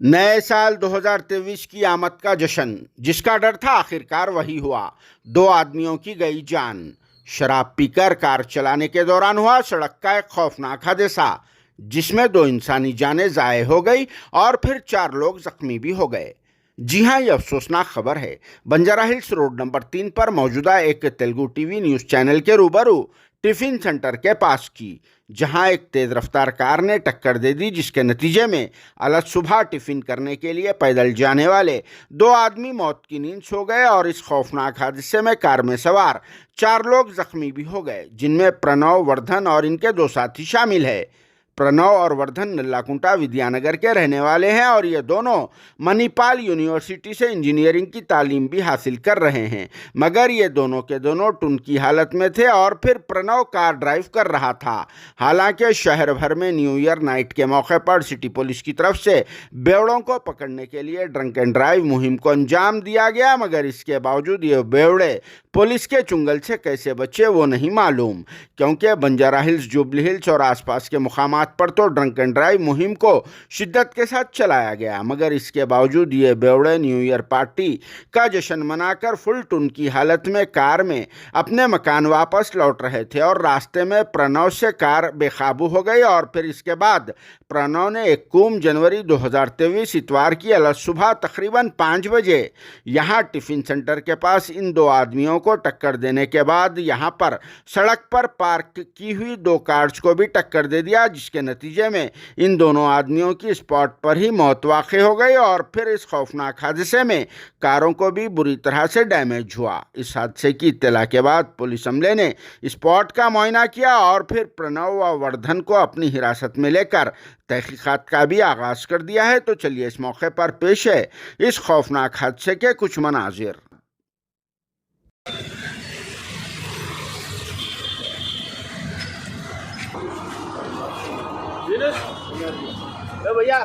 नए साल 2023 की आमद का जश्न, जिसका डर था आखिरकार वही हुआ। 2 आदमियों की गई जान। शराब पीकर कार चलाने के दौरान हुआ सड़क का एक खौफनाक हादसा, जिसमें 2 इंसानी जानें ज़ाये हो गई और फिर 4 लोग जख्मी भी हो गए। जी हां, ये अफसोसनाक खबर है बंजारा हिल्स रोड नंबर 3 पर मौजूदा एक तेलुगु टीवी न्यूज चैनल के रूबरू टिफिन सेंटर के पास की, जहां एक तेज रफ्तार कार ने टक्कर दे दी, जिसके नतीजे में अलग सुबह टिफिन करने के लिए पैदल जाने वाले 2 आदमी मौत की नींद सो गए और इस खौफनाक हादसे में कार में सवार 4 लोग जख्मी भी हो गए, जिनमें प्रणव, वर्धन और इनके 2 साथी शामिल है। प्रणव और वर्धन नल्लाकुंटा विद्यानगर के रहने वाले हैं और ये दोनों मणिपाल यूनिवर्सिटी से इंजीनियरिंग की तालीम भी हासिल कर रहे हैं, मगर ये दोनों के दोनों टुन की हालत में थे और फिर प्रणव कार ड्राइव कर रहा था। हालांकि शहर भर में न्यू ईयर नाइट के मौके पर सिटी पुलिस की तरफ से बेवड़ों को पकड़ने के लिए ड्रंक एंड ड्राइव मुहिम को अंजाम दिया गया, मगर इसके बावजूद ये बेवड़े पुलिस के चुंगल से कैसे बचे वो नहीं मालूम, क्योंकि बंजारा हिल्स, जुबली हिल्स और आसपास के मुकामात पर तो ड्रंक एंड ड्राइव मुहिम को शिद्दत के साथ चलाया गया, मगर इसके बावजूद ये बेवड़े न्यू ईयर पार्टी का जश्न मनाकर फुल टुन की हालत में कार में अपने मकान वापस लौट रहे थे और रास्ते में प्रणव से कार बेकाबू हो गई और फिर इसके बाद प्रणव ने 21 जनवरी 2023 इतवार की अलग सुबह तकरीबन 5 बजे यहाँ टिफिन सेंटर के पास इन 2 आदमियों को टक्कर देने के बाद यहाँ पर सड़क पर पार्क की हुई 2 कार्स को भी टक्कर दे दिया, जिसके नतीजे में इन दोनों आदमियों की स्पॉट पर ही मौत वाक़ई हो गई और फिर इस खौफनाक हादसे में कारों को भी बुरी तरह से डैमेज हुआ। इस हादसे की इत्तला के बाद पुलिस अमले ने स्पॉट का मुआयना किया और फिर प्रणव व वर्धन को अपनी हिरासत में लेकर तहकीकात का भी आगाज कर दिया है। तो चलिए इस मौके पर पेश है इस खौफनाक हादसे के कुछ मनाजिर। भैया